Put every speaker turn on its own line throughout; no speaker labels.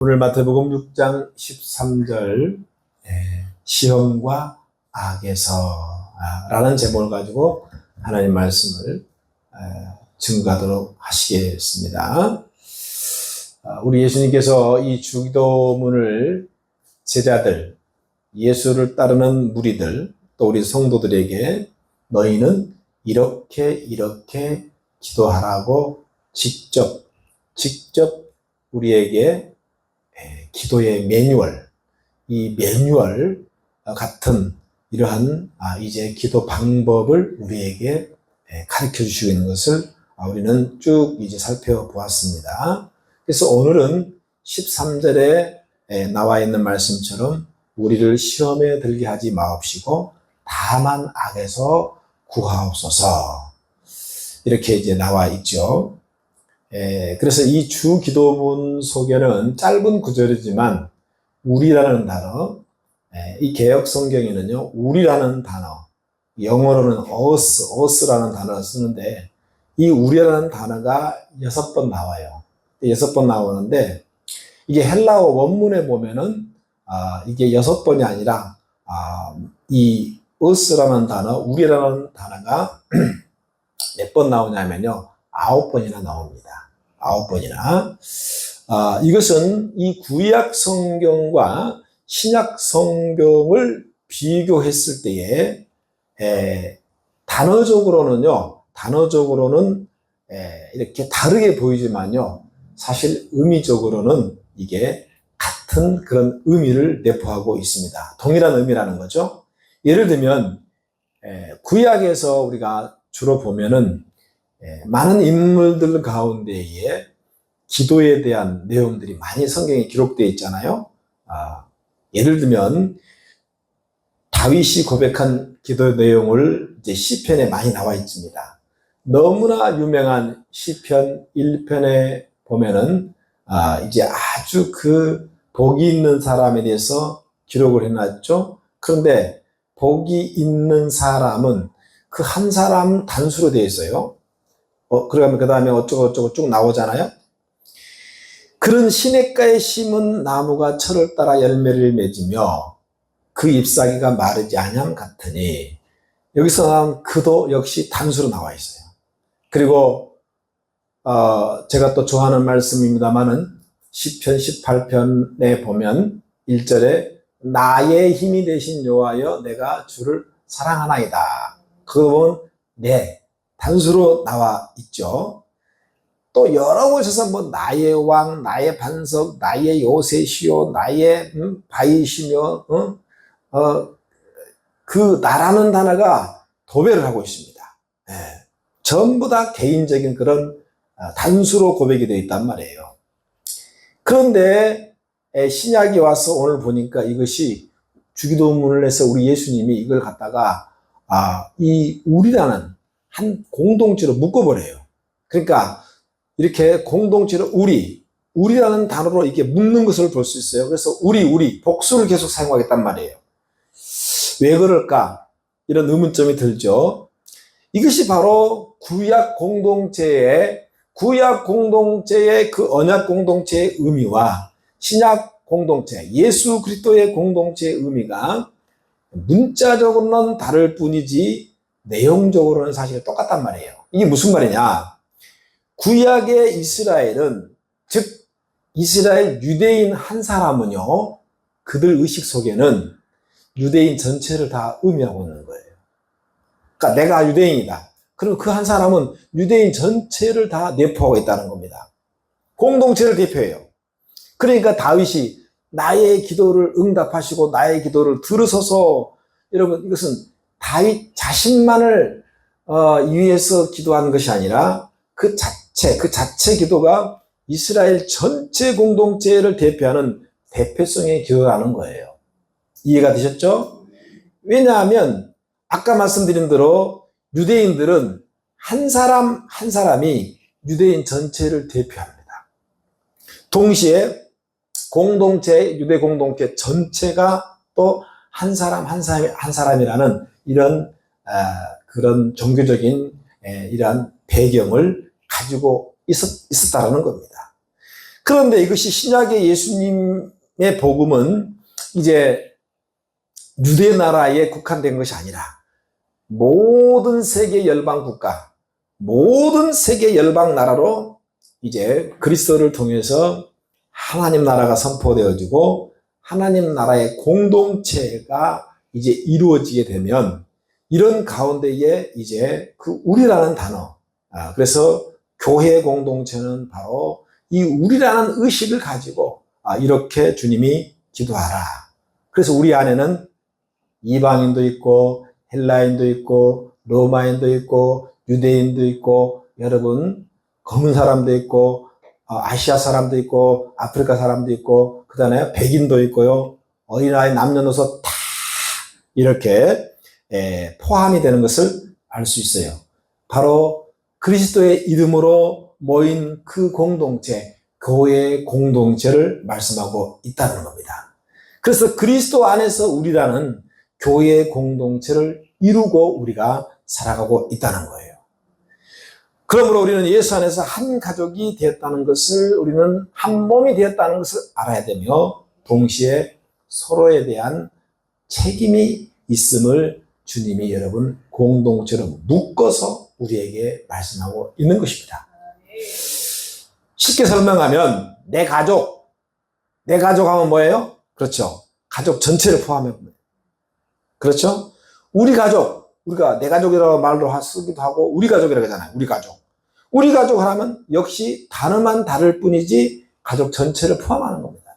오늘 마태복음 6장 13절 시험과 악에서 라는 제목을 가지고 하나님 말씀을 증거하도록 하시겠습니다. 우리 예수님께서 이 주기도문을 제자들, 예수를 따르는 무리들, 또 우리 성도들에게 너희는 이렇게 기도하라고 직접 우리에게 기도의 매뉴얼, 이 매뉴얼 같은 이러한 이제 기도 방법을 우리에게 가르쳐 주시고 있는 것을 우리는 쭉 이제 살펴보았습니다. 그래서 오늘은 13절에 나와 있는 말씀처럼 우리를 시험에 들게 하지 마옵시고 다만 악에서 구하옵소서, 이렇게 이제 나와 있죠. 그래서 이 주 기도문 속에는 짧은 구절이지만 우리라는 단어, 이 개역 성경에는요 우리라는 단어, 영어로는 us라는 단어를 쓰는데 이 우리라는 단어가 6번 나와요. 6번 나오는데 이게 헬라어 원문에 보면은 이게 6번이 아니라 이 us라는 단어, 우리라는 단어가 몇 번 나오냐면요 9번이나 나옵니다. 9번이나. 이것은 이 구약 성경과 신약 성경을 비교했을 때에 단어적으로는 이렇게 다르게 보이지만요 사실 의미적으로는 이게 같은 그런 의미를 내포하고 있습니다. 동일한 의미라는 거죠. 예를 들면 구약에서 우리가 주로 보면은 많은 인물들 가운데에 기도에 대한 내용들이 많이 성경에 기록되어 있잖아요. 예를 들면 다윗이 고백한 기도 내용을 이제 시편에 많이 나와 있습니다. 너무나 유명한 시편 1편에 보면은 이제 아주 그 복이 있는 사람에 대해서 기록을 해놨죠. 그런데 복이 있는 사람은 그 한 사람 단수로 되어 있어요. 그러면 그 다음에 어쩌고 쭉 나오잖아요. 그런 시냇가에 심은 나무가 철을 따라 열매를 맺으며 그 잎사귀가 마르지 아니함 같으니, 여기서 나온 그도 역시 단수로 나와 있어요. 그리고 제가 또 좋아하는 말씀입니다만은 시편 18편에 보면 1절에 나의 힘이 되신 여호와여 내가 주를 사랑하나이다. 그거 보면 단수로 나와 있죠. 또 여러 곳에서 뭐 나의 왕, 나의 반석, 나의 요새시요, 나의 바위시며 그 나라는 단어가 도배를 하고 있습니다. 전부 다 개인적인 그런 단수로 고백이 되어 있단 말이에요. 그런데 신약이 와서 오늘 보니까 이것이 주기도문을 해서 우리 예수님이 이걸 갖다가 이 우리라는 한 공동체로 묶어버려요. 그러니까 이렇게 공동체로 우리라는 단어로 이렇게 묶는 것을 볼 수 있어요. 그래서 우리 복수를 계속 사용하겠단 말이에요. 왜 그럴까? 이런 의문점이 들죠. 이것이 바로 구약 공동체의 그 언약 공동체의 의미와 신약 공동체, 예수 그리스도의 공동체의 의미가 문자적으로는 다를 뿐이지 내용적으로는 사실 똑같단 말이에요. 이게 무슨 말이냐? 구약의 이스라엘은, 즉 이스라엘 유대인 한 사람은요 그들 의식 속에는 유대인 전체를 다 의미하고 있는 거예요. 그러니까 내가 유대인이다. 그럼 그 한 사람은 유대인 전체를 다 내포하고 있다는 겁니다. 공동체를 대표해요. 그러니까 다윗이 나의 기도를 응답하시고 나의 기도를 들으소서, 여러분 이것은 다윗 자신만을 위해서 기도하는 것이 아니라 그 자체 기도가 이스라엘 전체 공동체를 대표하는 대표성의 기도라는 거예요. 이해가 되셨죠? 왜냐하면 아까 말씀드린 대로 유대인들은 한 사람이 유대인 전체를 대표합니다. 동시에 유대 공동체 전체가 또 한 사람이라는 이런 그런 종교적인 이러한 배경을 가지고 있었다라는 겁니다. 그런데 이것이 신약의 예수님의 복음은 이제 유대 나라에 국한된 것이 아니라 모든 세계 열방 국가, 모든 세계 열방 나라로 이제 그리스도를 통해서 하나님 나라가 선포되어지고 하나님 나라의 공동체가 이제 이루어지게 되면 이런 가운데에 이제 그 우리라는 단어, 그래서 교회 공동체는 바로 이 우리라는 의식을 가지고 이렇게 주님이 기도하라. 그래서 우리 안에는 이방인도 있고 헬라인도 있고 로마인도 있고 유대인도 있고 여러분 검은 사람도 있고 아시아 사람도 있고 아프리카 사람도 있고 그다음에 백인도 있고요. 어린아이 남녀노소 다 이렇게 포함이 되는 것을 알 수 있어요. 바로 그리스도의 이름으로 모인 그 공동체, 교회의 공동체를 말씀하고 있다는 겁니다. 그래서 그리스도 안에서 우리라는 교회의 공동체를 이루고 우리가 살아가고 있다는 거예요. 그러므로 우리는 예수 안에서 한 가족이 되었다는 것을, 우리는 한 몸이 되었다는 것을 알아야 되며 동시에 서로에 대한 책임이 있음을 주님이 여러분 공동체로 묶어서 우리에게 말씀하고 있는 것입니다. 쉽게 설명하면 내 가족 하면 뭐예요? 그렇죠. 가족 전체를 포함합니다. 그렇죠? 우리 가족, 우리가 내 가족이라고 말로 쓰기도 하고 우리 가족이라고 하잖아요. 우리 가족 하면 역시 단어만 다를 뿐이지 가족 전체를 포함하는 겁니다.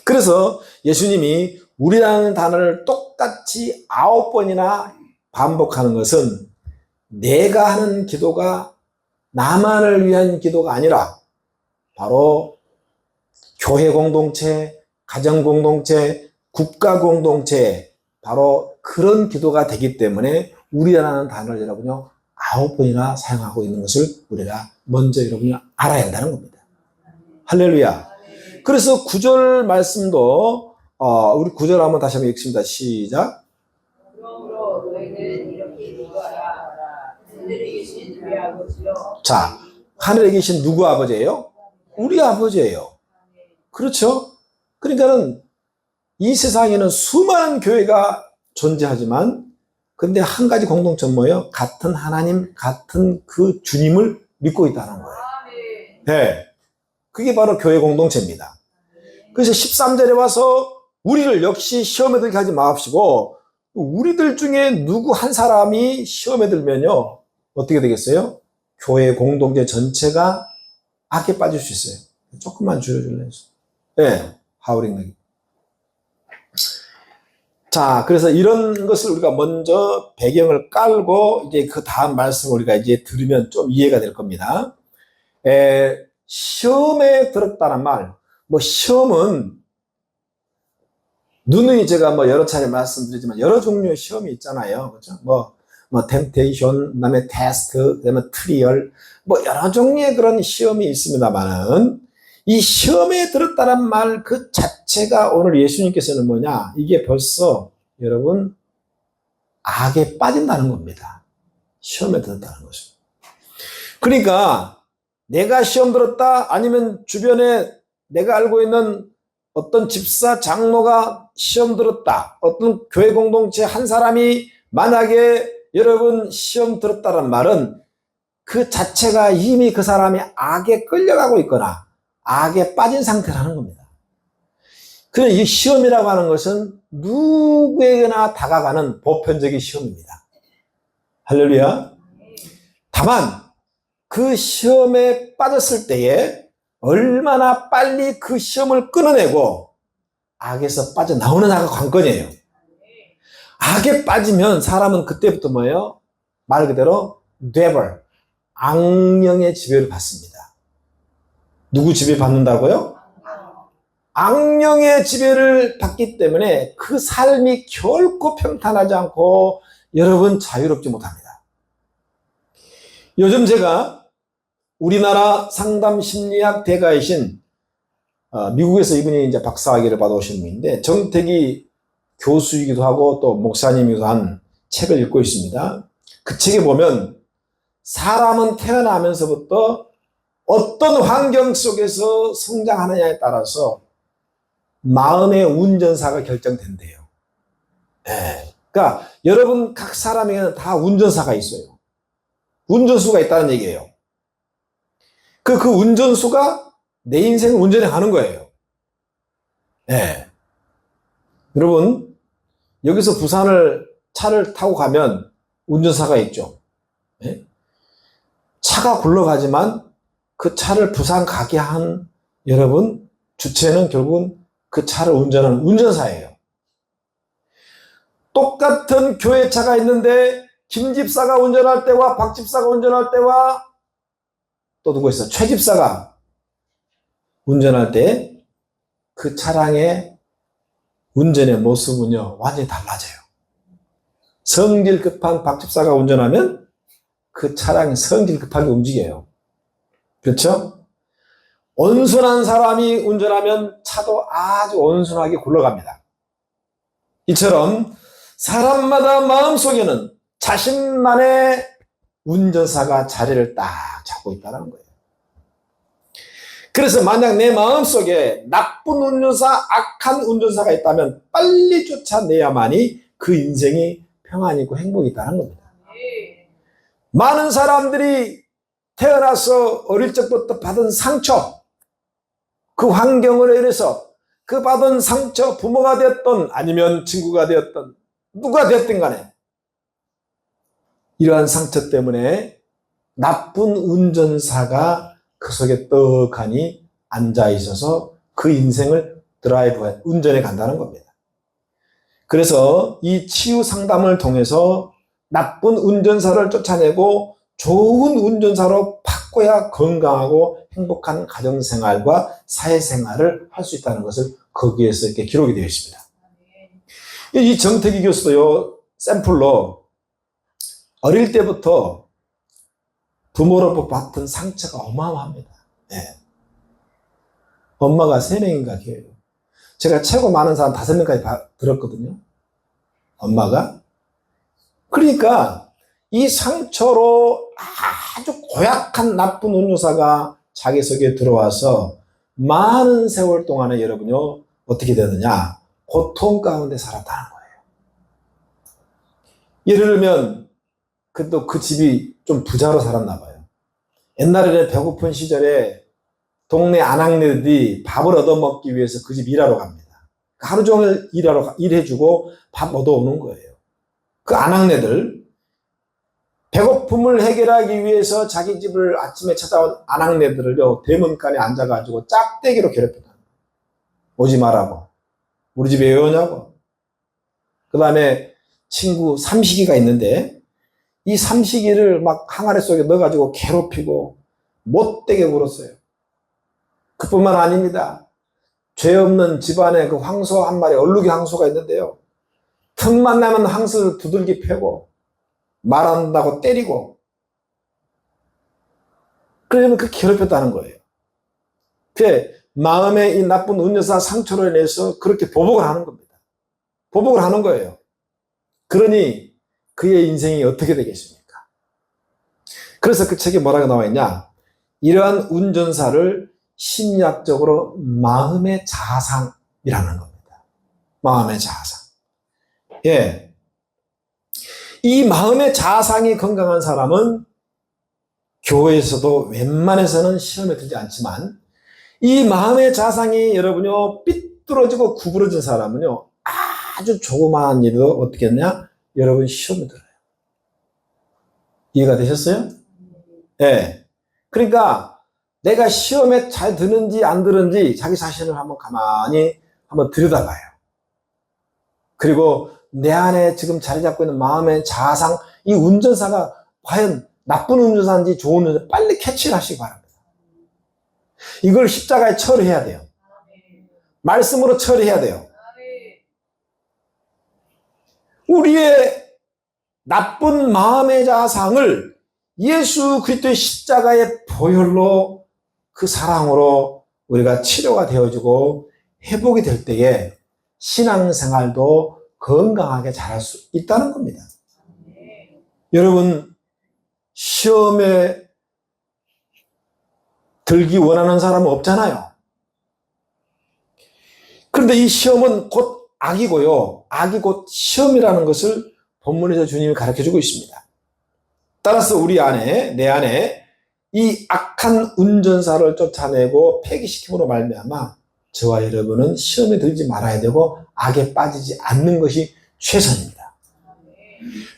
그래서 예수님이 우리라는 단어를 똑같이 9번이나 반복하는 것은 내가 하는 기도가 나만을 위한 기도가 아니라 바로 교회 공동체, 가정 공동체, 국가 공동체, 바로 그런 기도가 되기 때문에 우리라는 단어를 여러분요 9번이나 사용하고 있는 것을 우리가 먼저 여러분이 알아야 한다는 겁니다. 할렐루야. 그래서 9절 말씀도 우리 9절 한번 다시 한번 읽습니다. 시작.
그러므로 너희는 이렇게 기도하라. 하늘에 계신 우리 아버지여.
자, 하늘에 계신 누구 아버지예요? 우리 아버지예요. 그렇죠? 그러니까는 이 세상에는 수많은 교회가 존재하지만 근데 한 가지 공통점 뭐예요? 같은 하나님, 같은 그 주님을 믿고 있다는 거예요. 네. 그게 바로 교회 공동체입니다. 그래서 13절에 와서 우리를 역시 시험에 들게 하지 마십시고 우리들 중에 누구 한 사람이 시험에 들면요. 어떻게 되겠어요? 교회 공동체 전체가 악에 빠질 수 있어요. 조금만 줄여줄래요? 네. 하우링 나기. 자, 그래서 이런 것을 우리가 먼저 배경을 깔고 이제 그 다음 말씀을 우리가 이제 들으면 좀 이해가 될 겁니다. 시험에 들었다는 말, 시험은 누누이 제가 여러 차례 말씀드리지만 여러 종류의 시험이 있잖아요. 그렇죠? 템테이션, 그다음에 테스트, 그다음에 트리얼, 여러 종류의 그런 시험이 있습니다만은 이 시험에 들었다는 말 그 자체가 오늘 예수님께서는 뭐냐? 이게 벌써 여러분 악에 빠진다는 겁니다. 시험에 들었다는 것은. 그러니까 내가 시험 들었다 아니면 주변에 내가 알고 있는 어떤 집사 장로가 시험 들었다. 어떤 교회 공동체 한 사람이 만약에 여러분 시험 들었다는 말은 그 자체가 이미 그 사람이 악에 끌려가고 있거나 악에 빠진 상태라는 겁니다. 그래서 이 시험이라고 하는 것은 누구에게나 다가가는 보편적인 시험입니다. 할렐루야. 다만 그 시험에 빠졌을 때에 얼마나 빨리 그 시험을 끊어내고 악에서 빠져나오느냐가 관건이에요. 악에 빠지면 사람은 그때부터 뭐예요? 말 그대로 devil, 악령의 지배를 받습니다. 누구 지배 받는다고요? 악령의 지배를 받기 때문에 그 삶이 결코 평탄하지 않고 여러분 자유롭지 못합니다. 요즘 제가 우리나라 상담심리학 대가이신 미국에서 이분이 이제 박사학위를 받아오신 분인데 정택이 교수이기도 하고 또 목사님이기도 한 책을 읽고 있습니다. 그 책에 보면 사람은 태어나면서부터 어떤 환경 속에서 성장하느냐에 따라서 마음의 운전사가 결정된대요. 예. 그러니까 여러분 각 사람에게는 다 운전사가 있어요. 운전수가 있다는 얘기예요. 그 운전수가 내 인생을 운전해 가는 거예요. 예. 여러분, 여기서 부산을 차를 타고 가면 운전사가 있죠. 예? 차가 굴러가지만 그 차를 부산 가게 한 여러분, 주체는 결국은 그 차를 운전하는 운전사예요. 똑같은 교회차가 있는데 김 집사가 운전할 때와 박 집사가 운전할 때와 또 누구 있어? 최 집사가 운전할 때 그 차량의 운전의 모습은요, 완전히 달라져요. 성질 급한 박 집사가 운전하면 그 차량이 성질 급하게 움직여요. 그렇죠? 온순한 사람이 운전하면 차도 아주 온순하게 굴러갑니다. 이처럼 사람마다 마음속에는 자신만의 운전사가 자리를 딱 잡고 있다는 거예요. 그래서 만약 내 마음속에 나쁜 운전사, 악한 운전사가 있다면 빨리 쫓아내야만이 그 인생이 평안이고 행복이 있다는 겁니다. 많은 사람들이 태어나서 어릴 적부터 받은 상처, 그 환경으로 인해서 그 받은 상처, 부모가 되었던 아니면 친구가 되었던 누가 되었든 간에 이러한 상처 때문에 나쁜 운전사가 그 속에 떡하니 앉아 있어서 그 인생을 드라이브해 운전해 간다는 겁니다. 그래서 이 치유 상담을 통해서 나쁜 운전사를 쫓아내고 좋은 운전사로 바꿔야 건강하고 행복한 가정생활과 사회생활을 할 수 있다는 것을 거기에서 이렇게 기록이 되어 있습니다. 이 정태기 교수도요, 샘플로 어릴 때부터 부모로부터 받던 상처가 어마어마합니다. 네. 엄마가 3명인가 해요. 제가 최고 많은 사람 5명까지 들었거든요. 엄마가. 그러니까 이 상처로 아주 고약한 나쁜 운전사가 자기 속에 들어와서 많은 세월 동안에 여러분요, 어떻게 되느냐? 고통 가운데 살았다는 거예요. 예를 들면, 그 집이 좀 부자로 살았나 봐요. 옛날에는 배고픈 시절에 동네 아낙네들이 밥을 얻어먹기 위해서 그 집 일하러 갑니다. 하루 종일 일해주고 밥 얻어오는 거예요. 그 아낙네들, 배고픔을 해결하기 위해서 자기 집을 아침에 찾아온 아낙네들을요, 대문간에 앉아가지고 짝대기로 괴롭혔다. 오지 말라고. 우리 집에 왜 오냐고. 그 다음에 친구 삼식이가 있는데 이 삼식이를 막 항아리 속에 넣어가지고 괴롭히고 못되게 굴었어요. 그뿐만 아닙니다. 죄 없는 집안에 그 황소 한 마리, 얼룩이 황소가 있는데요. 틈만 나면 황소를 두들기 패고 말한다고 때리고 그러면 그 괴롭혔다는 거예요. 그 마음에 이 나쁜 운전사 상처로 인해서 그렇게 보복을 하는 겁니다. 보복을 하는 거예요. 그러니 그의 인생이 어떻게 되겠습니까? 그래서 그 책에 뭐라고 나와 있냐? 이러한 운전사를 심리학적으로 마음의 자상이라는 겁니다. 마음의 자상. 예. 이 마음의 자상이 건강한 사람은 교회에서도 웬만해서는 시험에 들지 않지만 이 마음의 자상이 여러분요, 삐뚤어지고 구부러진 사람은요, 아주 조그마한 일도 어떻게 했냐? 여러분 시험에 들어요. 이해가 되셨어요? 네. 그러니까 내가 시험에 잘 드는지 안 드는지 자기 자신을 한번 가만히 한번 들여다봐요. 그리고 내 안에 지금 자리 잡고 있는 마음의 자상, 이 운전사가 과연 나쁜 운전사인지 좋은 운전사 빨리 캐치를 하시기 바랍니다. 이걸 십자가에 처리해야 돼요. 말씀으로 처리해야 돼요. 우리의 나쁜 마음의 자상을 예수 그리스도의 십자가의 보혈로 그 사랑으로 우리가 치료가 되어지고 회복이 될 때에 신앙생활도 건강하게 잘할 수 있다는 겁니다. 여러분 시험에 들기 원하는 사람은 없잖아요. 그런데 이 시험은 곧 악이고요. 악이 곧 시험이라는 것을 본문에서 주님이 가르쳐주고 있습니다. 따라서 우리 안에, 내 안에 이 악한 운전사를 쫓아내고 폐기시킴으로 말미암아 저와 여러분은 시험에 들지 말아야 되고 악에 빠지지 않는 것이 최선입니다.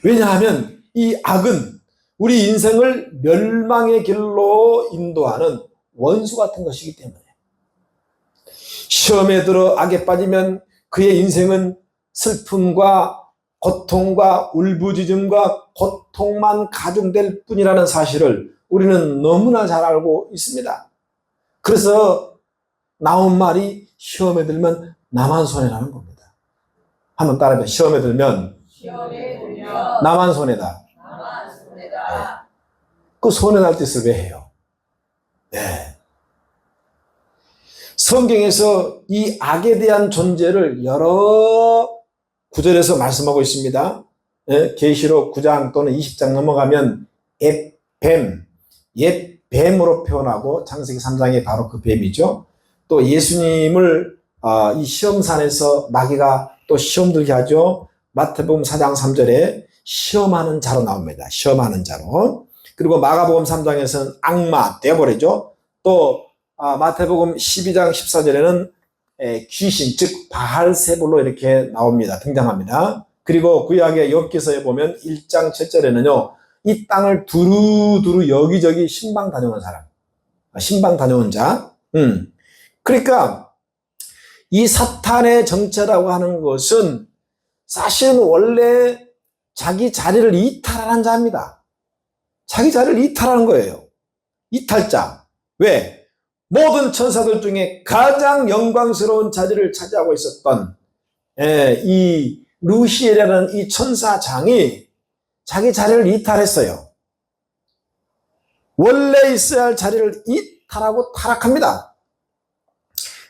왜냐하면 이 악은 우리 인생을 멸망의 길로 인도하는 원수 같은 것이기 때문에 시험에 들어 악에 빠지면 그의 인생은 슬픔과 고통과 울부짖음과 고통만 가중될 뿐이라는 사실을 우리는 너무나 잘 알고 있습니다. 그래서 나온 말이 시험에 들면 나만 손해라는 겁니다. 한번 따라해봐요. 시험에 들면 나만 손해다. 네. 그 손해날 짓을 왜 해요? 네. 성경에서 이 악에 대한 존재를 여러 구절에서 말씀하고 있습니다. 예, 계시록 9장 또는 20장 넘어가면 옛 뱀으로 표현하고 창세기 3장이 바로 그 뱀이죠. 또 예수님을 이 시험산에서 마귀가 또 시험 들게 하죠. 마태복음 4장 3절에 시험하는 자로 나옵니다. 시험하는 자로. 그리고 마가복음 3장에서는 악마, 데볼이죠. 또 마태복음 12장 14절에는 귀신, 즉 바알세불로 이렇게 나옵니다. 등장합니다. 그리고 구약의 욥기서에 보면 1장 7절에는요. 이 땅을 두루두루 여기저기 신방 다녀온 사람, 신방 다녀온 자. 그러니까 이 사탄의 정체라고 하는 것은 사실은 원래 자기 자리를 이탈하는 자입니다. 자기 자리를 이탈하는 거예요. 이탈자. 왜? 모든 천사들 중에 가장 영광스러운 자리를 차지하고 있었던 이 루시엘이라는 이 천사장이 자기 자리를 이탈했어요. 원래 있어야 할 자리를 이탈하고 타락합니다.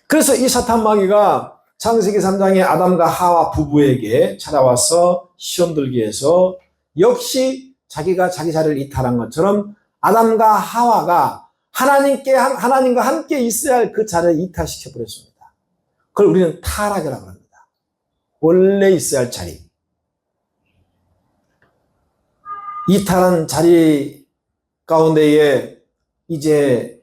그래서 이 사탄 마귀가 창세기 3장의 아담과 하와 부부에게 찾아와서 시험 들게 해서 역시 자기가 자기 자리를 이탈한 것처럼 아담과 하와가 하나님과 함께 있어야 할 그 자리를 이탈시켜 버렸습니다. 그걸 우리는 타락이라고 합니다. 원래 있어야 할 자리. 이탈한 자리 가운데에 이제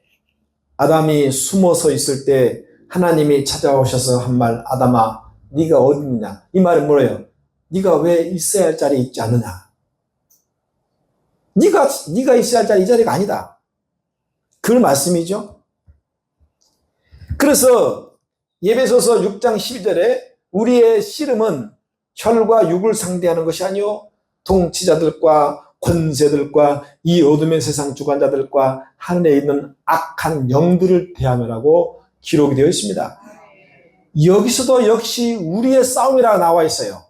아담이 숨어서 있을 때 하나님이 찾아오셔서 한 말, 아담아, 네가 어디 있느냐? 이 말은 뭐예요? 네가 왜 있어야 할 자리에 있지 않느냐? 네가 있어야 할 자리 이 자리가 아니다. 그 말씀이죠. 그래서 에베소서 6장 12절에 우리의 씨름은 혈과 육을 상대하는 것이 아니요 통치자들과 권세들과 이 어둠의 세상 주관자들과 하늘에 있는 악한 영들을 대하느라고 기록이 되어 있습니다. 여기서도 역시 우리의 싸움이라고 나와 있어요.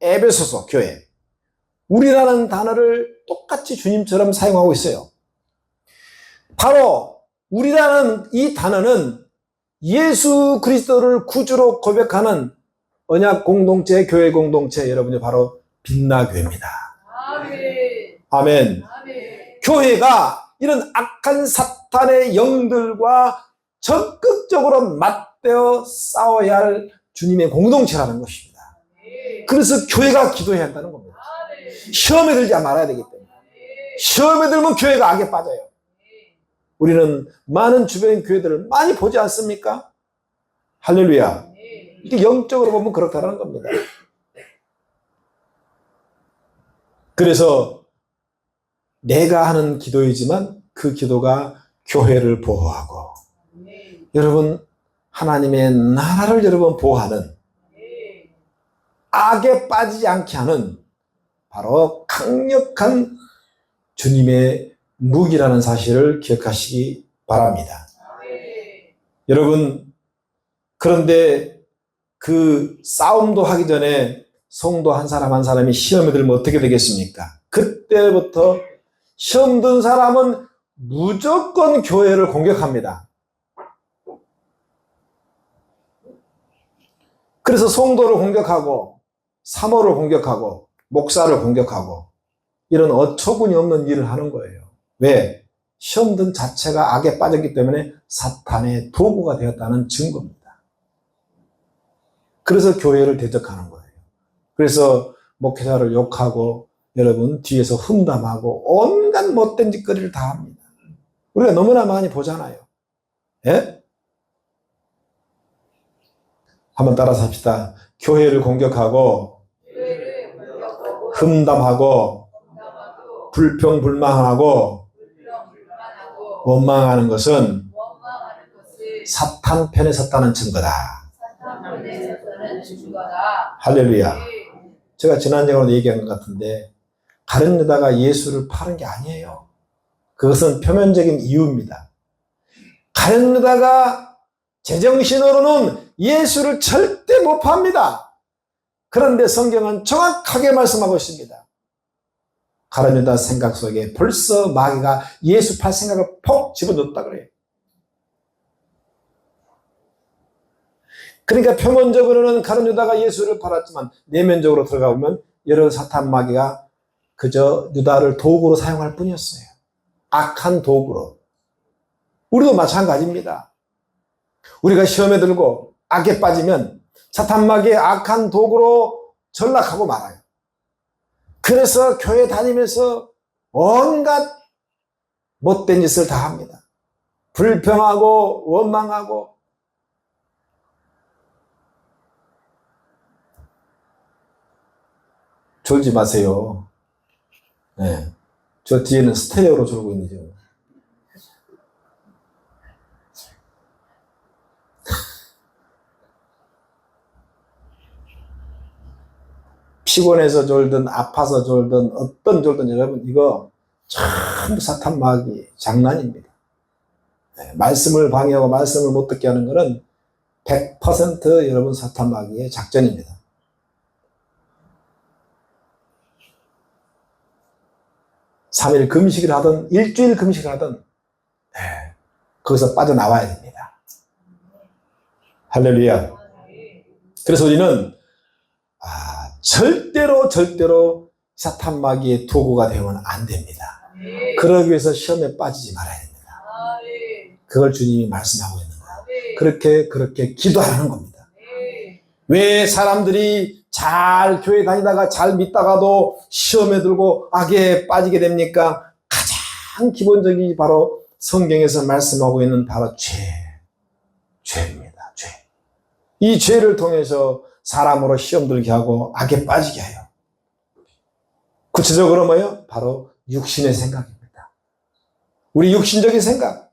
에베소서 교회. 우리라는 단어를 똑같이 주님처럼 사용하고 있어요. 바로 우리라는 이 단어는 예수 그리스도를 구주로 고백하는 언약 공동체, 교회 공동체, 여러분이 바로 빛나교회입니다. 아멘. 교회가 이런 악한 사탄의 영들과 적극적으로 맞대어 싸워야 할 주님의 공동체라는 것입니다. 그래서 교회가 기도해야 한다는 겁니다. 시험에 들지 말아야 되기 때문에. 시험에 들면 교회가 악에 빠져요. 우리는 많은 주변 교회들을 많이 보지 않습니까? 할렐루야. 이게 영적으로 보면 그렇다는 겁니다. 그래서 내가 하는 기도이지만 그 기도가 교회를 보호하고 여러분 하나님의 나라를 여러분 보호하는 악에 빠지지 않게 하는 바로 강력한 주님의 무기라는 사실을 기억하시기 바랍니다. 여러분 그런데 그 싸움도 하기 전에 성도 한 사람 한 사람이 시험에 들면 어떻게 되겠습니까? 그때부터 시험 든 사람은 무조건 교회를 공격합니다. 그래서 성도를 공격하고 사모를 공격하고 목사를 공격하고 이런 어처구니 없는 일을 하는 거예요. 왜? 시험등 자체가 악에 빠졌기 때문에 사탄의 도구가 되었다는 증거입니다. 그래서 교회를 대적하는 거예요. 그래서 목회자를 욕하고 여러분 뒤에서 흠담하고 온갖 못된 짓거리를 다 합니다. 우리가 너무나 많이 보잖아요. 예? 한번 따라서 합시다. 교회를 공격하고 흠담하고 불평불만하고 원망하는 것은 사탄 편에 섰다는 증거다. 할렐루야. 제가 지난 시간에도 얘기한 것 같은데 가룟 유다가 예수를 파는 게 아니에요. 그것은 표면적인 이유입니다. 가룟 유다가 제정신으로는 예수를 절대 못 팝니다. 그런데 성경은 정확하게 말씀하고 있습니다. 가룟 유다 생각 속에 벌써 마귀가 예수 팔 생각을 폭 집어넣었다 그래요. 그러니까 표면적으로는 가룟 유다가 예수를 팔았지만 내면적으로 들어가 보면 여러 사탄 마귀가 그저 유다를 도구로 사용할 뿐이었어요. 악한 도구로. 우리도 마찬가지입니다. 우리가 시험에 들고 악에 빠지면 사탄 마귀의 악한 도구로 전락하고 말아요. 그래서 교회 다니면서 온갖 못된 짓을 다 합니다. 불평하고 원망하고. 졸지 마세요. 네. 저 뒤에는 스테레오로 졸고 있는지. 피곤해서 졸든 아파서 졸든 어떤 졸든 여러분 이거 전부 사탄 마귀 장난입니다. 네. 말씀을 방해하고 말씀을 못 듣게 하는 것은 100% 여러분 사탄 마귀의 작전입니다. (3일) 금식을 하든 일주일 금식을 하든 네, 거기서 빠져나와야 됩니다. 할렐루야. 그래서 우리는 절대로 사탄 마귀의 도구가 되면 안 됩니다. 그러기 위해서 시험에 빠지지 말아야 됩니다. 그걸 주님이 말씀하고 있는 거예요. 그렇게 기도하라는 겁니다. 왜 사람들이 잘 교회 다니다가 잘 믿다가도 시험에 들고 악에 빠지게 됩니까? 가장 기본적인 바로 성경에서 말씀하고 있는 바로 죄입니다. 죄. 이 죄를 통해서 사람으로 시험 들게 하고 악에 빠지게 해요. 구체적으로 뭐예요? 바로 육신의 생각입니다. 우리 육신적인 생각.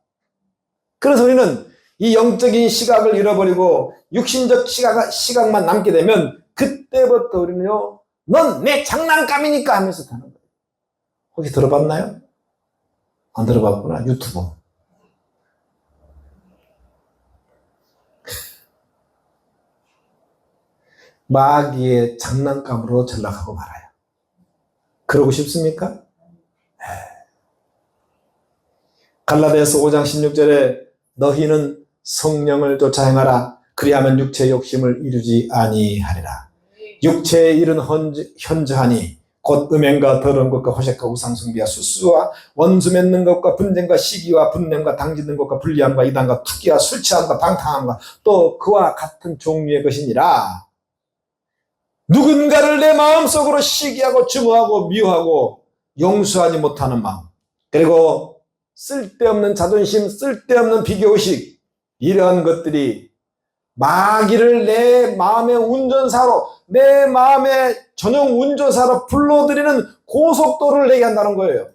그래서 우리는 이 영적인 시각을 잃어버리고 육신적 시각만 남게 되면 그때부터 우리는요, 넌 내 장난감이니까 하면서 사는 거예요. 혹시 들어봤나요? 안 들어봤구나. 유튜브. 마귀의 장난감으로 전락하고 말아요. 그러고 싶습니까? 갈라디아서 5장 16절에 너희는 성령을 쫓아 행하라. 그리하면 육체의 욕심을 이루지 아니하리라. 육체의 일은 현저하니 곧 음행과 더러운 것과 호색과 우상숭배와 수수와 원수 맺는 것과 분쟁과 시기와 분냄과 당짓는 것과 불리함과 이단과 투기와 술 취함과 방탕함과 또 그와 같은 종류의 것이니라. 누군가를 내 마음속으로 시기하고 증오하고 미워하고 용서하지 못하는 마음, 그리고 쓸데없는 자존심, 쓸데없는 비교의식, 이러한 것들이 마귀를 내 마음의 운전사로, 내 마음의 전용 운전사로 불러들이는 고속도로를 내게 한다는 거예요.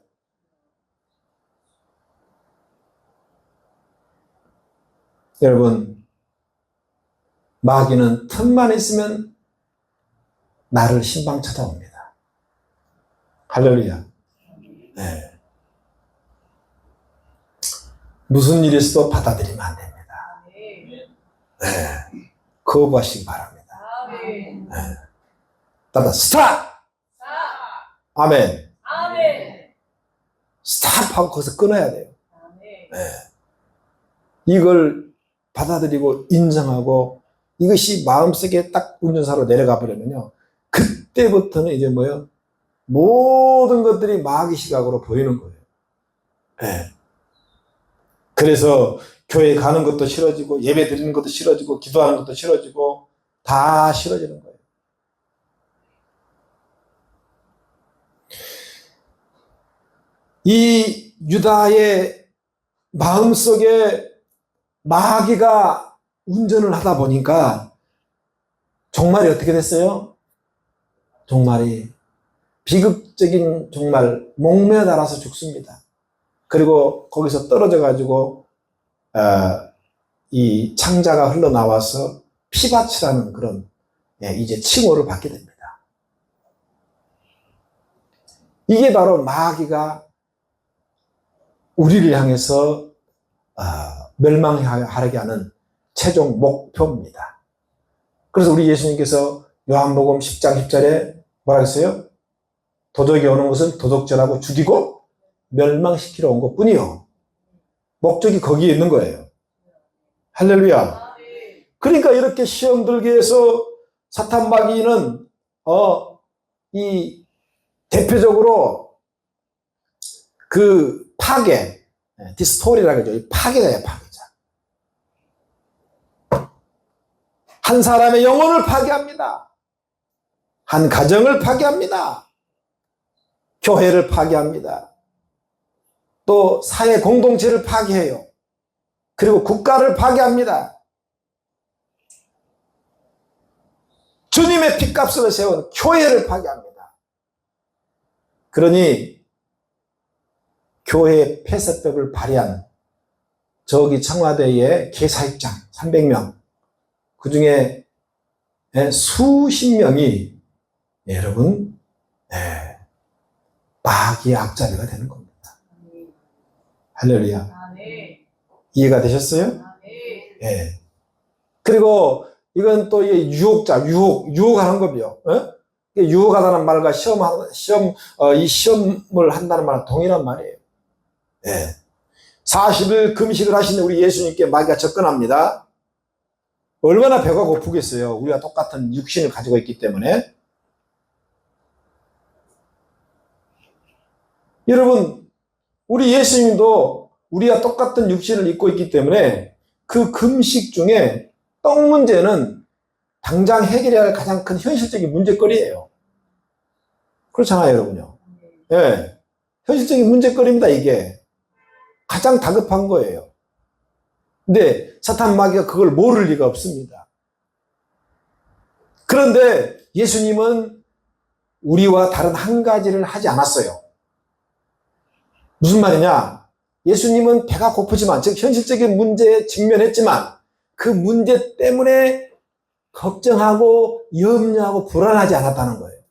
여러분, 마귀는 틈만 있으면 나를 신방 찾아옵니다. 할렐루야. 네. 무슨 일이 있어도 받아들이면 안 됩니다. 네. 거부하시기 바랍니다. 네. 따라 스탑! 아멘. 스탑하고 거기서 끊어야 돼요. 네. 이걸 받아들이고 인정하고 이것이 마음속에 딱 운전사로 내려가 버리면요, 그때부터는 이제 뭐예요? 모든 것들이 마귀 시각으로 보이는 거예요. 네. 그래서 교회 가는 것도 싫어지고 예배 드리는 것도 싫어지고 기도하는 것도 싫어지고 다 싫어지는 거예요. 이 유다의 마음속에 마귀가 운전을 하다 보니까 종말이 어떻게 됐어요? 종말이 비극적인 정말 목매어 달아서 죽습니다. 그리고 거기서 떨어져 가지고 이 창자가 흘러나와서 피밭이라는 그런 이제 칭호를 받게 됩니다. 이게 바로 마귀가 우리를 향해서 멸망하게 하는 최종 목표입니다. 그래서 우리 예수님께서 요한복음 10장 10절에 뭐라 했어요? 도적이 오는 것은 도둑질하고 죽이고 멸망시키러 온 것뿐이요. 목적이 거기에 있는 거예요. 할렐루야. 그러니까 이렇게 시험 들게 해서 사탄 마귀는 이 대표적으로 그 파괴, 디스토리라고 하죠. 이 파괴자예요, 파괴자. 한 사람의 영혼을 파괴합니다. 한 가정을 파괴합니다. 교회를 파괴합니다. 또 사회 공동체를 파괴해요. 그리고 국가를 파괴합니다. 주님의 핏값으로 세운 교회를 파괴합니다. 그러니 교회의 폐쇄법을 발의한 저기 청와대의 개사입장 300명, 그 중에 수십 명이 여러분 마귀의 앞잡이가 되는 겁니다. 할렐루야. 이해가 되셨어요? 예. 그리고 이건 또 유혹자, 유혹하는 거고요. 유혹하다는 말과 이 시험을 한다는 말은 동일한 말이에요. 예. 40일 금식을 하시는 우리 예수님께 마귀가 접근합니다. 얼마나 배가 고프겠어요. 우리가 똑같은 육신을 가지고 있기 때문에. 여러분, 우리 예수님도 우리가 똑같은 육신을 입고 있기 때문에 그 금식 중에 떡 문제는 당장 해결해야 할 가장 큰 현실적인 문제거리예요. 그렇잖아요, 여러분요. 예. 현실적인 문제거리입니다, 이게. 가장 다급한 거예요. 근데 사탄 마귀가 그걸 모를 리가 없습니다. 그런데 예수님은 우리와 다른 한 가지를 하지 않았어요. 무슨 말이냐? 예수님은 배가 고프지만, 즉 현실적인 문제에 직면했지만 그 문제 때문에 걱정하고 염려하고 불안하지 않았다는 거예요.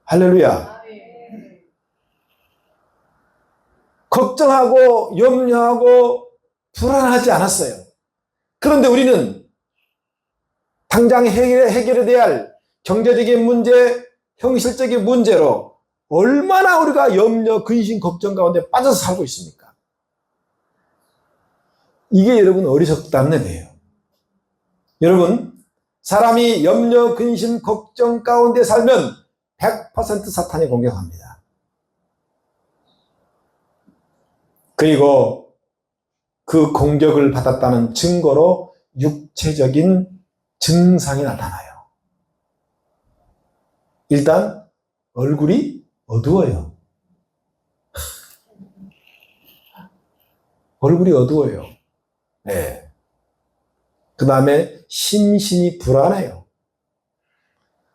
할렐루야. 걱정하고 염려하고 불안하지 않았어요. 그런데 우리는 당장 해결해야 할 경제적인 문제, 형식적인 문제로 얼마나 우리가 염려, 근심, 걱정 가운데 빠져서 살고 있습니까? 이게 여러분 어리석다는 얘기예요. 여러분, 사람이 염려, 근심, 걱정 가운데 살면 100% 사탄이 공격합니다. 그리고 그 공격을 받았다는 증거로 육체적인 증상이 나타나요. 일단 얼굴이 어두워요. 얼굴이 어두워요. 네. 그 다음에 심신이 불안해요.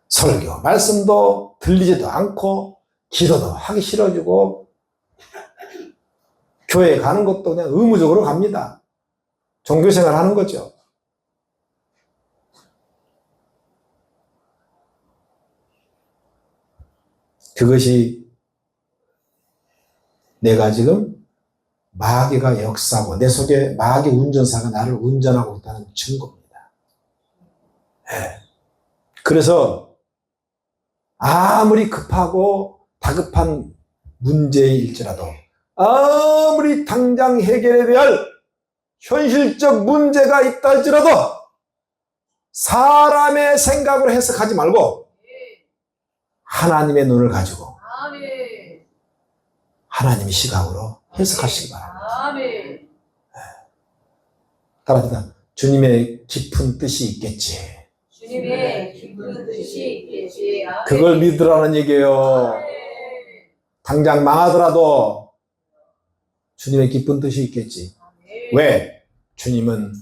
설교, 말씀도 들리지도 않고 기도도 하기 싫어지고 교회 가는 것도 그냥 의무적으로 갑니다. 종교생활 하는 거죠. 그것이 내가 지금 마귀가 역사하고 내 속에 마귀 운전사가 나를 운전하고 있다는 증거입니다. 네. 그래서 아무리 급하고 다급한 문제일지라도 아무리 당장 해결해야 할 현실적 문제가 있다 할지라도 사람의 생각으로 해석하지 말고 하나님의 눈을 가지고 하나님의 시각으로 해석하시기 바랍니다. 따라합니다. 주님의 깊은 뜻이 있겠지.
주님의 깊은 뜻이 있겠지. 아멘.
그걸 믿으라는 얘기예요.
아멘.
당장 망하더라도 주님의 깊은 뜻이 있겠지.
아멘.
왜? 주님은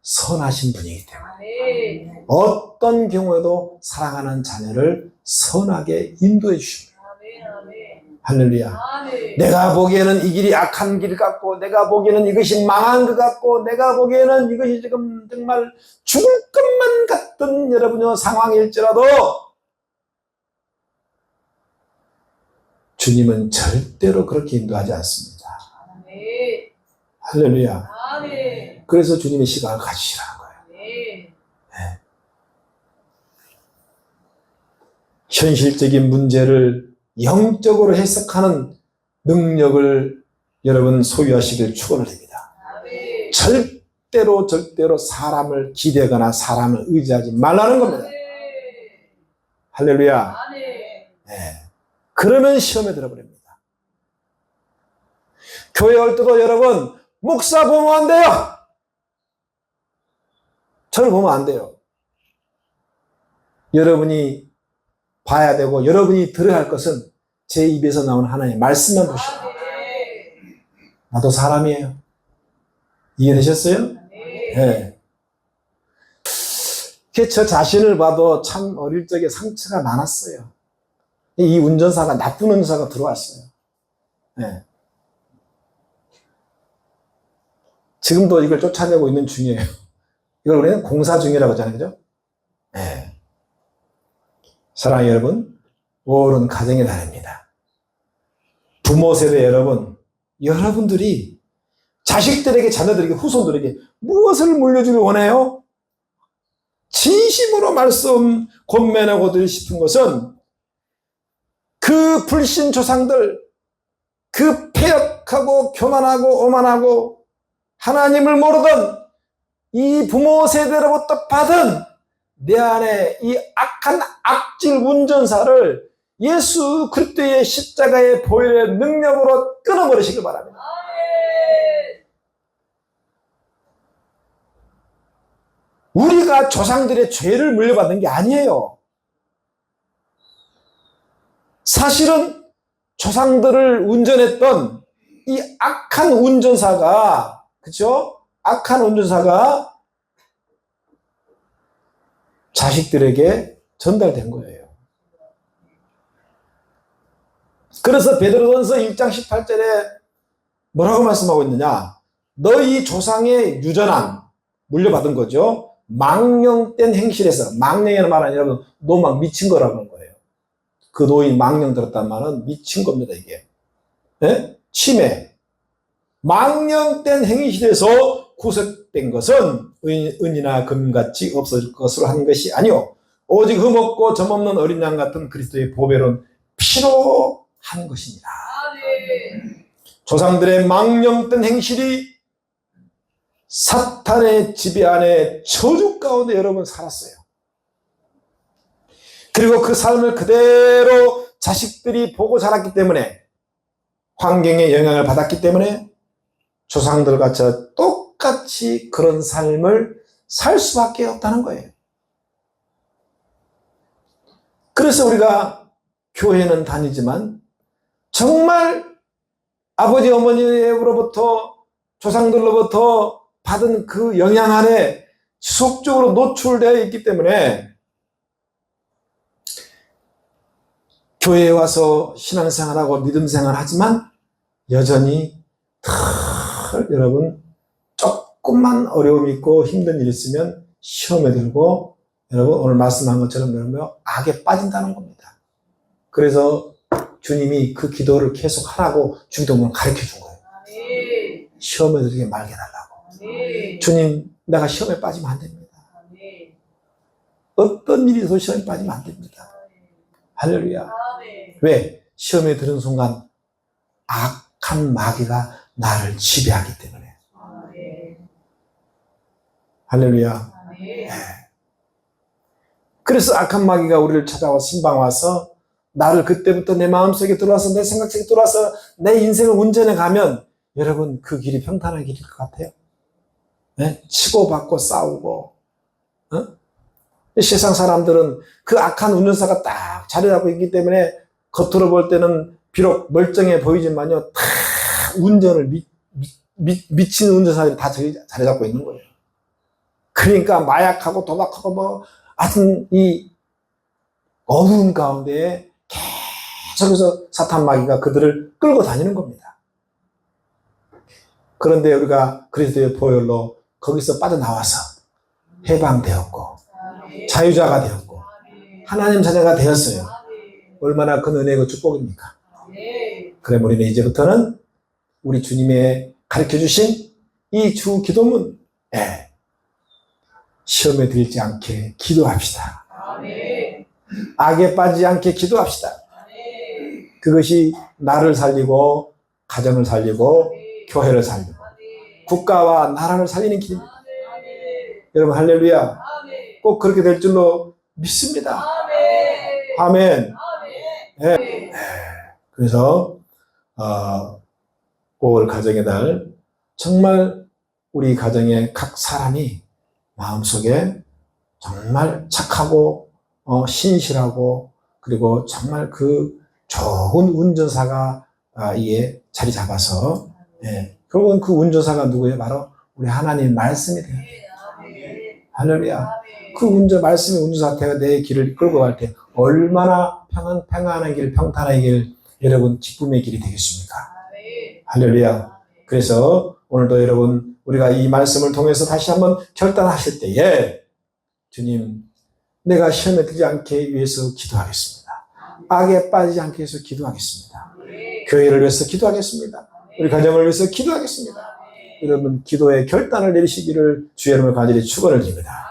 선하신 분이기 때문에.
아멘.
어떤 경우에도 사랑하는 자녀를 선하게 인도해 주십니다.
아멘. 아멘.
할렐루야.
아멘.
내가 보기에는 이 길이 악한 길 같고, 내가 보기에는 이것이 망한 것 같고, 내가 보기에는 이것이 지금 정말 죽을 것만 같던 여러분의 상황일지라도 주님은 절대로 그렇게 인도하지 않습니다.
아멘.
할렐루야.
아멘.
그래서 주님의 시간을 가지시라는 거예요.
아멘.
현실적인 문제를 영적으로 해석하는 능력을 여러분 소유하시길 축원드립니다.
아멘.
절대로 사람을 기대거나 사람을 의지하지 말라는 겁니다.
아멘.
할렐루야.
아멘.
네. 그러면 시험에 들어버립니다. 교회 올 때도 여러분 목사 보면 안 돼요. 저를 보면 안 돼요. 여러분이 봐야 되고 여러분이 들어야 할 것은 제 입에서 나오는 하나님의 말씀만 보시고.
아멘.
나도 사람이에요. 이해되셨어요?
아멘.
네. 저 자신을 봐도 참 어릴 적에 상처가 많았어요. 이 운전사가 나쁜 운전사가 들어왔어요. 네. 지금도 이걸 쫓아내고 있는 중이에요. 이걸 우리는 공사 중이라고 하잖아요. 그죠? 네. 사랑하는 여러분, 5월은 가정의 달입니다. 부모 세대 여러분, 여러분들이 자식들에게, 자녀들에게, 후손들에게 무엇을 물려주길 원해요? 진심으로 말씀 권면하고 드리고 싶은 것은 그 불신 조상들, 그 패역하고 교만하고 오만하고 하나님을 모르던 이 부모 세대로부터 받은 내 안에 이 악한 악질 운전사를 예수 그리스도의 십자가의 보혈의 능력으로 끊어버리시길 바랍니다.
아멘.
우리가 조상들의 죄를 물려받는 게 아니에요. 사실은 조상들을 운전했던 이 악한 운전사가, 그죠? 악한 운전사가 자식들에게 전달된 거예요. 그래서 베드로전서 1장 18절에 뭐라고 말씀하고 있느냐? 너희 조상의 유전한, 물려받은 거죠. 망령된 행실에서, 망령이라는 말은 여러분 노망 미친 거라는 거예요. 그 노인 망령 들었단 말은 미친 겁니다, 이게. 네? 치매. 망령된 행실에서 구속된 것은 은이나 금같이 없어질 것으로 한 것이 아니요 오직 흠없고 점없는 어린 양 같은 그리스도의 보배로운 피로 한 것입니다.
아멘.
조상들의 망령된 행실이 사탄의 지배 안에 저주 가운데 여러분 살았어요. 그리고 그 삶을 그대로 자식들이 보고 자랐기 때문에, 환경의 영향을 받았기 때문에 조상들과 똑같이 그런 삶을 살 수밖에 없다는 거예요. 그래서 우리가 교회는 다니지만 정말 아버지 어머니로부터, 조상들로부터 받은 그 영향 안에 지속적으로 노출되어 있기 때문에 교회에 와서 신앙생활하고 믿음생활 하지만 여전히 여러분 조금만 어려움이 있고 힘든 일이 있으면 시험에 들고 여러분 오늘 말씀한 것처럼 여러분 악에 빠진다는 겁니다. 그래서 주님이 그 기도를 계속 하라고 주기도문을 가르쳐 준 거예요.
아멘.
시험에 들게 말게 달라고.
아멘.
주님, 내가 시험에 빠지면 안 됩니다.
아멘.
어떤 일이 있어도 시험에 빠지면 안 됩니다. 할렐루야.
아멘.
왜? 시험에 들은 순간 악한 마귀가 나를 지배하기 때문에.
아멘.
할렐루야.
아멘.
그래서 악한 마귀가 우리를 찾아와 신방 와서 나를 그때부터 내 마음속에 들어와서 내 생각 속에 들어와서 내 인생을 운전해 가면 여러분 그 길이 평탄한 길일 것 같아요. 치고받고 싸우고, 세상 사람들은 그 악한 운전사가 딱 자리 잡고 있기 때문에 겉으로 볼 때는 비록 멀쩡해 보이지만요, 다 운전을 미친 운전사들이 다 자리 잡고 있는 거예요. 그러니까 마약하고 도박하고 뭐 하여튼 이 어두운 가운데 계속해서 사탄 마귀가 그들을 끌고 다니는 겁니다. 그런데 우리가 그리스도의 보혈로 거기서 빠져나와서 해방되었고 자유자가 되었고 하나님 자녀가 되었어요. 얼마나 큰 은혜고 축복입니까? 그럼 우리는 이제부터는 우리 주님의 가르쳐주신 이 주 기도문, 시험에 들지 않게 기도합시다. 악에 빠지지 않게 기도합시다. 그것이 나를 살리고 가정을 살리고 교회를 살리고 국가와 나라를 살리는 길입니다. 여러분 할렐루야. 꼭 그렇게 될 줄로 믿습니다. 아멘. 그래서 5월 가정의 달 정말 우리 가정의 각 사람이 마음속에 정말 착하고 신실하고 그리고 정말 그 좋은 운전사가 이에 자리 잡아서 결국은 그 운전사가 누구예요? 바로 우리 하나님 말씀이 돼요. 할렐루야. 그 말씀의 운전사가 내 길을 끌고 갈 때 얼마나 평안한 길, 평탄한 길, 여러분 기쁨의 길이 되겠습니까? 할렐루야. 그래서 오늘도 여러분 우리가 이 말씀을 통해서 다시 한번 결단하실 때에 주님, 내가 시험에 들지 않게 위해서 기도하겠습니다. 악에 빠지지 않게 위해서 기도하겠습니다. 교회를 위해서 기도하겠습니다. 우리 가정을 위해서 기도하겠습니다. 여러분 기도의 결단을 내리시기를 주의 이름으로 간절히 축원을 드립니다.